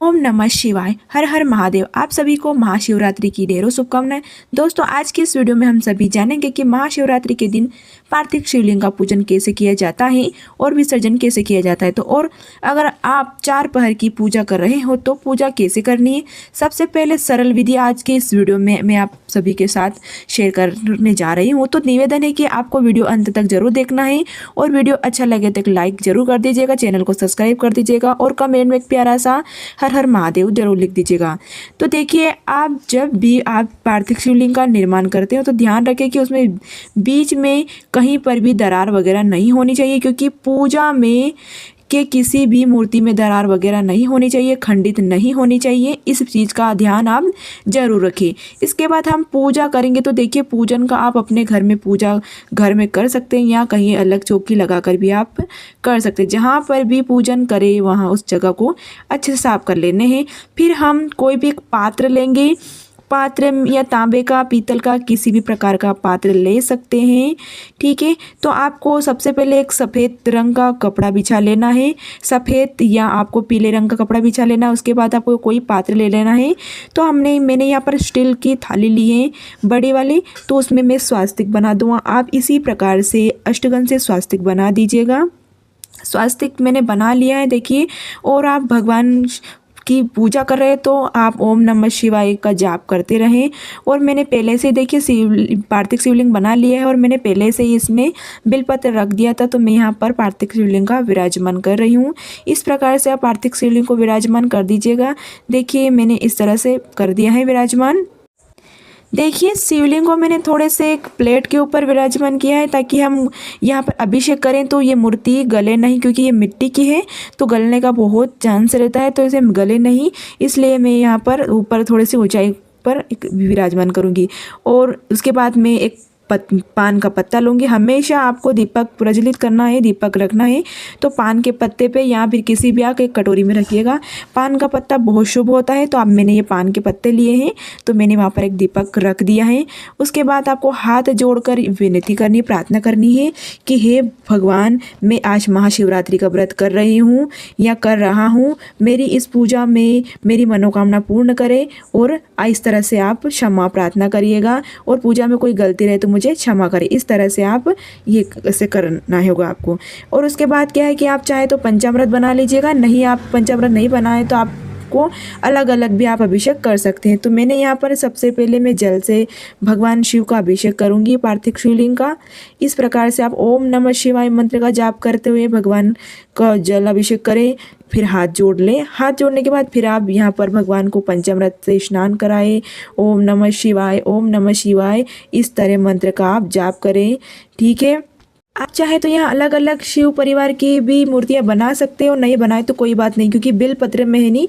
ओम नमः शिवाय। हर हर महादेव। आप सभी को महाशिवरात्रि की ढेरों शुभकामनाएं। दोस्तों, आज की इस वीडियो में हम सभी जानेंगे कि महाशिवरात्रि के दिन पार्थिव शिवलिंग का पूजन कैसे किया जाता है और विसर्जन कैसे किया जाता है। तो और अगर आप 4 पहर की पूजा कर रहे हो तो पूजा कैसे करनी है, सबसे पहले सरल विधि आज के इस वीडियो में मैं आप सभी के साथ शेयर करने जा रही हूँ। तो निवेदन है कि आपको वीडियो अंत तक जरूर देखना है और वीडियो अच्छा लगे तो लाइक जरूर कर दीजिएगा, चैनल को सब्सक्राइब कर दीजिएगा और कमेंट में एक प्यारा सा हर हर महादेव जरूर लिख दीजिएगा। तो देखिए, आप जब भी आप पार्थिव शिवलिंग का निर्माण करते हो तो ध्यान रखें कि उसमें बीच में कहीं पर भी दरार वगैरह नहीं होनी चाहिए, क्योंकि पूजा में के किसी भी मूर्ति में दरार वगैरह नहीं होनी चाहिए, खंडित नहीं होनी चाहिए। इस चीज़ का ध्यान आप जरूर रखें। इसके बाद हम पूजा करेंगे तो देखिए, पूजन का आप अपने घर में पूजा घर में कर सकते हैं या कहीं अलग चौकी लगाकर भी आप कर सकते हैं। जहाँ पर भी पूजन करें वहाँ उस जगह को अच्छे से साफ कर लेने हैं। फिर हम कोई भी एक पात्र लेंगे, पात्र या तांबे का, पीतल का, किसी भी प्रकार का पात्र ले सकते हैं। ठीक है, तो आपको सबसे पहले एक सफ़ेद रंग का कपड़ा बिछा लेना है, सफ़ेद या आपको पीले रंग का कपड़ा बिछा लेना है। उसके बाद आपको कोई पात्र ले लेना है। तो मैंने यहाँ पर स्टील की थाली ली है बड़ी वाली, तो उसमें मैं स्वास्तिक बना दूँगा। आप इसी प्रकार से अष्टगन से स्वास्तिक बना दीजिएगा। स्वास्तिक मैंने बना लिया है देखिए। और आप भगवान की पूजा कर रहे हैं तो आप ओम नमः शिवाय का जाप करते रहें। और मैंने पहले से देखिए पार्थिव शिवलिंग बना लिया है और मैंने पहले से ही इसमें बिलपत्र रख दिया था, तो मैं यहाँ पर पार्थिव शिवलिंग का विराजमान कर रही हूँ। इस प्रकार से आप पार्थिव शिवलिंग को विराजमान कर दीजिएगा। देखिए, मैंने इस तरह से कर दिया है विराजमान। देखिए, शिवलिंग को मैंने थोड़े से एक प्लेट के ऊपर विराजमान किया है ताकि हम यहाँ पर अभिषेक करें तो ये मूर्ति गले नहीं, क्योंकि ये मिट्टी की है तो गलने का बहुत चांस रहता है, तो इसे गले नहीं, इसलिए मैं यहाँ पर ऊपर थोड़ी सी ऊंचाई पर एक विराजमान करूँगी। और उसके बाद मैं एक पान का पत्ता लूँगी। हमेशा आपको दीपक प्रज्वलित करना है, दीपक रखना है, तो पान के पत्ते पे या फिर किसी भी आके कटोरी में रखिएगा। पान का पत्ता बहुत शुभ होता है, तो अब मैंने ये पान के पत्ते लिए हैं तो मैंने वहाँ पर एक दीपक रख दिया है। उसके बाद आपको हाथ जोड़कर विनती करनी, प्रार्थना करनी है कि हे भगवान, मैं आज महाशिवरात्रि का व्रत कर रही हूँ या कर रहा हूँ, मेरी इस पूजा में मेरी मनोकामना पूर्ण करे। और इस तरह से आप क्षमा प्रार्थना करिएगा और पूजा में कोई गलती रहे तो मुझे क्षमा करें। इस तरह से आप ये ऐसे करना होगा आपको। और उसके बाद क्या है कि आप चाहे तो पंचामृत बना लीजिएगा, नहीं आप पंचामृत नहीं बनाए तो आपको अलग अलग भी आप अभिषेक कर सकते हैं। तो मैंने यहाँ पर सबसे पहले मैं जल से भगवान शिव का अभिषेक करूँगी, पार्थिव शिवलिंग का। इस प्रकार से आप ओम नमः शिवाय मंत्र का जाप करते हुए भगवान का जल अभिषेक करें। फिर हाथ जोड़ लें। हाथ जोड़ने के बाद फिर आप यहाँ पर भगवान को पंचामृत से स्नान कराएं। ओम नमः शिवाय, ओम नमः शिवाय, इस तरह मंत्र का आप जाप करें। ठीक है, आप चाहे तो यहाँ अलग अलग शिव परिवार की भी मूर्तियाँ बना सकते हो, नहीं बनाए तो कोई बात नहीं, क्योंकि बिलपत्र में है नहीं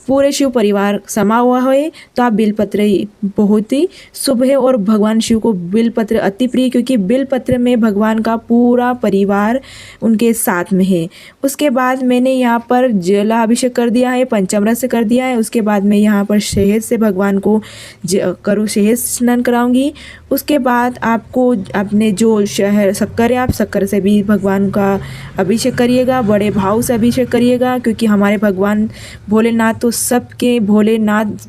पूरे शिव परिवार समा हुआ है, तो आप बिलपत्र बहुत ही शुभ है। और भगवान शिव को बिलपत्र अति प्रिय, क्योंकि बिलपत्र में भगवान का पूरा परिवार उनके साथ में है। उसके बाद मैंने यहाँ पर जलाभिषेक कर दिया है, पंचामृत से कर दिया है। उसके बाद मैं यहाँ पर शहद से भगवान को शहद स्नान कराऊंगी। उसके बाद आपको अपने जो शक्कर है, आप शक्कर से भी भगवान का अभिषेक करिएगा, बड़े भाव से अभिषेक करिएगा, क्योंकि हमारे भगवान भोलेनाथ तो सबके भोलेनाथ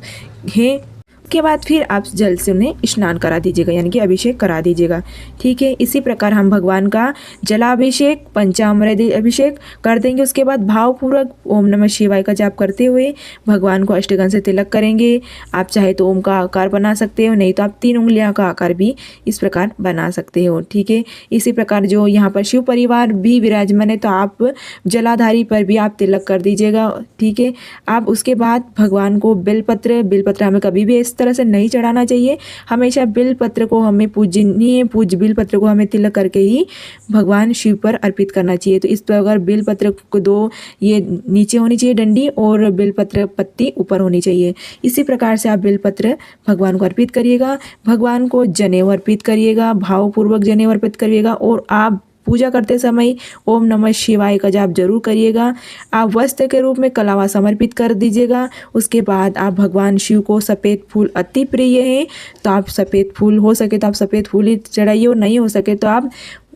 हैं। के बाद फिर आप जल से उन्हें स्नान करा दीजिएगा, यानी कि अभिषेक करा दीजिएगा। ठीक है, इसी प्रकार हम भगवान का जलाभिषेक, पंचामृत अभिषेक कर देंगे। उसके बाद भावपूर्वक ओम नमः शिवाय का जाप करते हुए भगवान को अष्टगन से तिलक करेंगे। आप चाहे तो ओम का आकार बना सकते हो, नहीं तो आप 3 उंगलियां का आकार भी इस प्रकार बना सकते हो। ठीक है, इसी प्रकार जो यहाँ पर शिव परिवार भी विराजमान है तो आप जलाधारी पर भी आप तिलक कर दीजिएगा। ठीक है, आप उसके बाद भगवान को बेलपत्र हमें कभी भी इस तरह से नहीं चढ़ाना चाहिए। हमेशा बिलपत्र को हमें पूजनीय बिलपत्र को हमें तिलक करके ही भगवान शिव पर अर्पित करना चाहिए। तो इस प्रकार बिलपत्र को 2 ये नीचे होनी चाहिए डंडी और बिलपत्र पत्ती ऊपर होनी चाहिए। इसी प्रकार से आप बिलपत्र भगवान को अर्पित करिएगा। भगवान को जनेऊ अर्पित करिएगा, भावपूर्वक जनेऊ अर्पित करिएगा। और आप पूजा करते समय ओम नमः शिवाय का जाप जरूर करिएगा। आप वस्त्र के रूप में कलावा समर्पित कर दीजिएगा। उसके बाद आप भगवान शिव को सफ़ेद फूल अति प्रिय है, तो आप सफ़ेद फूल हो सके तो आप सफ़ेद फूल ही चढ़ाइए, और नहीं हो सके तो आप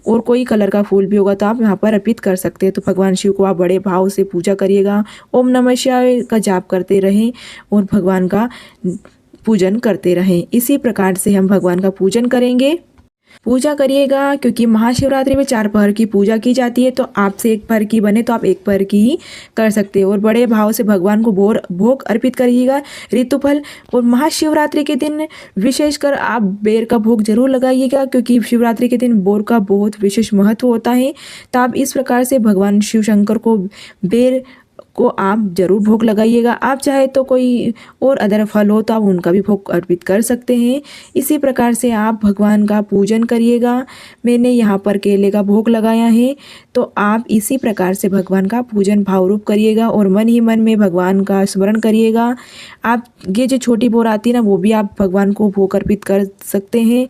और कोई कलर का फूल भी होगा तो आप यहाँ पर अर्पित कर सकते हैं। तो भगवान शिव को आप बड़े भाव से पूजा करिएगा, ओम नमः शिवाय का जाप करते रहें और भगवान का पूजन करते रहें। इसी प्रकार से हम भगवान का पूजन करेंगे। पूजा करिएगा, क्योंकि महाशिवरात्रि में 4 पहर की पूजा की जाती है। तो आपसे 1 पहर की बने तो आप 1 पहर की ही कर सकते हो और बड़े भाव से भगवान को भोग अर्पित करिएगा ऋतुफल। और महाशिवरात्रि के दिन विशेषकर आप बेर का भोग जरूर लगाइएगा, क्योंकि शिवरात्रि के दिन बेर का बहुत विशेष महत्व होता है। तो आप इस प्रकार से भगवान शिव शंकर को बेर को आप जरूर भोग लगाइएगा। आप चाहे तो कोई और अदर फल हो तो आप उनका भी भोग अर्पित कर सकते हैं। इसी प्रकार से आप भगवान का पूजन करिएगा। मैंने यहाँ पर केले का भोग लगाया है, तो आप इसी प्रकार से भगवान का पूजन भावरूप करिएगा और मन ही मन में भगवान का स्मरण करिएगा। आप ये जो छोटी बोर आती है ना, वो भी आप भगवान को भोग अर्पित कर सकते हैं।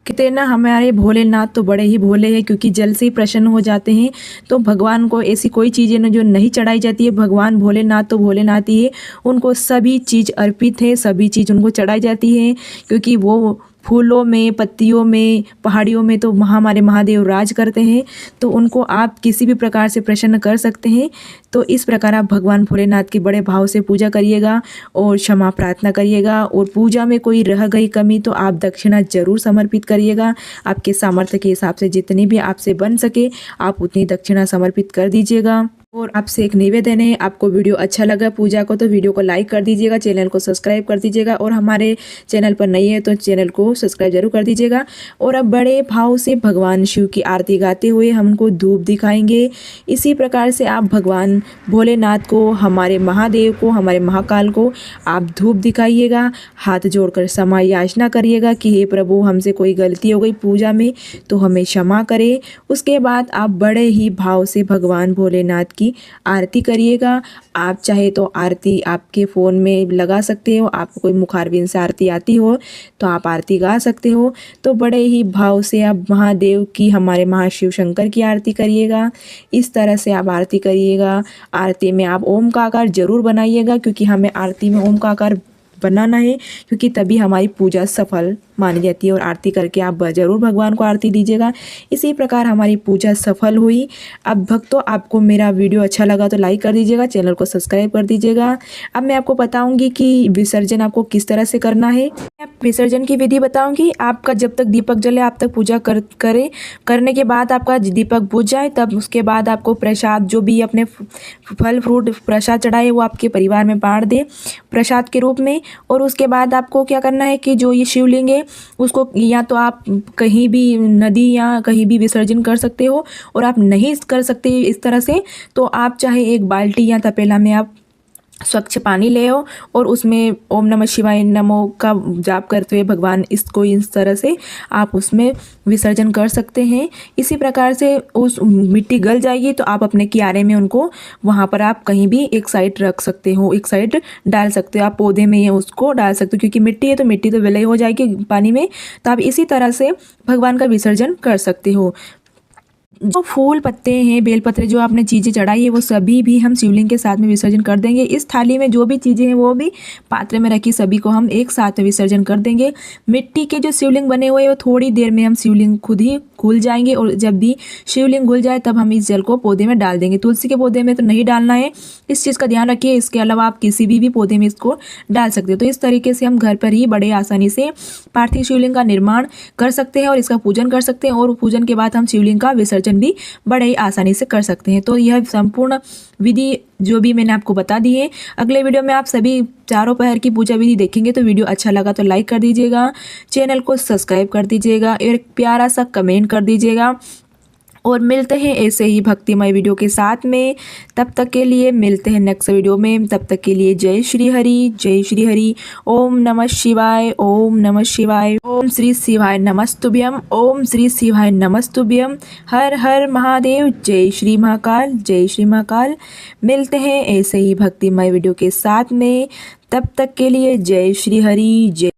कहते हैं ना, हमारे भोलेनाथ तो बड़े ही भोले हैं, क्योंकि जल से ही प्रसन्न हो जाते हैं। तो भगवान को ऐसी कोई चीज़ें ना जो नहीं चढ़ाई जाती है। भगवान भोलेनाथ तो भोलेनाथ ही है, उनको सभी चीज़ अर्पित है, सभी चीज़ उनको चढ़ाई जाती है, क्योंकि वो फूलों में, पत्तियों में, पहाड़ियों में तो हमारे महादेव राज करते हैं। तो उनको आप किसी भी प्रकार से प्रसन्न कर सकते हैं। तो इस प्रकार आप भगवान भोलेनाथ की बड़े भाव से पूजा करिएगा और क्षमा प्रार्थना करिएगा। और पूजा में कोई रह गई कमी तो आप दक्षिणा जरूर समर्पित करिएगा। आपके सामर्थ्य के हिसाब से जितनी भी आपसे बन सके आप उतनी दक्षिणा समर्पित कर दीजिएगा। और आपसे एक निवेदन है, आपको वीडियो अच्छा लगा पूजा को तो वीडियो को लाइक कर दीजिएगा, चैनल को सब्सक्राइब कर दीजिएगा और हमारे चैनल पर नई है तो चैनल को सब्सक्राइब जरूर कर दीजिएगा। और अब बड़े भाव से भगवान शिव की आरती गाते हुए हम उनको धूप दिखाएंगे। इसी प्रकार से आप भगवान भोलेनाथ को, हमारे महादेव को, हमारे महाकाल को आप धूप दिखाइएगा। हाथ जोड़कर क्षमा याचना करिएगा कि हे प्रभु, हमसे कोई गलती हो गई पूजा में तो हमें क्षमा करे। उसके बाद आप बड़े ही भाव से भगवान भोलेनाथ की आरती करिएगा। आप चाहे तो आरती आपके फ़ोन में लगा सकते हो, आपको कोई मुखारबिन से आरती आती हो तो आप आरती गा सकते हो। तो बड़े ही भाव से आप महादेव की, हमारे महाशिव शंकर की आरती करिएगा। इस तरह से आप आरती करिएगा। आरती में आप ओम का आकार जरूर बनाइएगा, क्योंकि हमें आरती में ओम का आकार बनाना है, क्योंकि तभी हमारी पूजा सफल मानी जाती है। और आरती करके आप जरूर भगवान को आरती दीजिएगा। इसी प्रकार हमारी पूजा सफल हुई। अब भक्तों, आपको मेरा वीडियो अच्छा लगा तो लाइक कर दीजिएगा, चैनल को सब्सक्राइब कर दीजिएगा। अब मैं आपको बताऊंगी कि विसर्जन आपको किस तरह से करना है। मैं विसर्जन की विधि बताऊंगी। आपका जब तक दीपक जले आप तक पूजा करने के बाद आपका दीपक बुझ जाए, तब उसके बाद आपको प्रसाद, जो भी अपने फल फ्रूट प्रसाद चढ़ाए वो आपके परिवार में बांट दे प्रसाद के रूप में। और उसके बाद आपको क्या करना है कि जो ये शिवलिंग है उसको या तो आप कहीं भी नदी या कहीं भी विसर्जन कर सकते हो, और आप नहीं कर सकते इस तरह से तो आप चाहे एक बाल्टी या तपेला में आप स्वच्छ पानी ले आओ और उसमें ओम नमः शिवाय नमो का जाप करते हुए भगवान इसको इस तरह से आप उसमें विसर्जन कर सकते हैं। इसी प्रकार से उस मिट्टी गल जाएगी तो आप अपने कियारे में उनको वहाँ पर आप कहीं भी एक साइड रख सकते हो, एक साइड डाल सकते हो। आप पौधे में उसको डाल सकते हो, क्योंकि मिट्टी है तो मिट्टी तो विलय हो जाएगी पानी में। तो आप इसी तरह से भगवान का विसर्जन कर सकते हो। जो फूल पत्ते हैं, बेलपत्र, जो आपने चीज़ें चढ़ाई है वो सभी भी हम शिवलिंग के साथ में विसर्जन कर देंगे। इस थाली में जो भी चीज़ें हैं वो भी पात्र में रखी सभी को हम एक साथ में विसर्जन कर देंगे। मिट्टी के जो शिवलिंग बने हुए हैं वो थोड़ी देर में हम शिवलिंग खुद ही घुल जाएंगे, और जब भी शिवलिंग घुल जाए तब हम इस जल को पौधे में डाल देंगे। तुलसी के पौधे में तो नहीं डालना है, इस चीज़ का ध्यान रखिए। इसके अलावा आप किसी भी पौधे में इसको डाल सकते हो। तो इस तरीके से हम घर पर ही बड़े आसानी से पार्थिव शिवलिंग का निर्माण कर सकते हैं और इसका पूजन कर सकते हैं। और पूजन के बाद हम शिवलिंग का विसर्जन भी बड़े ही आसानी से कर सकते हैं। तो यह संपूर्ण विधि जो भी मैंने आपको बता दी है। अगले वीडियो में आप सभी 4 पहर की पूजा विधि देखेंगे। तो वीडियो अच्छा लगा तो लाइक कर दीजिएगा, चैनल को सब्सक्राइब कर दीजिएगा और एक प्यारा सा कमेंट कर दीजिएगा। और मिलते हैं ऐसे ही भक्तिमय वीडियो के साथ में। तब तक के लिए मिलते हैं नेक्स्ट वीडियो में। तब तक के लिए जय श्री हरि, जय श्री हरि। ओम नमः शिवाय, ओम नमः शिवाय। ओम श्री शिवाय नमस्तुभ्यम, ओम श्री शिवाय नमस्तुभ्यम। हर हर महादेव। जय श्री महाकाल, जय श्री महाकाल। मिलते हैं ऐसे ही भक्तिमय वीडियो के साथ में। तब तक के लिए जय श्री हरि, जय।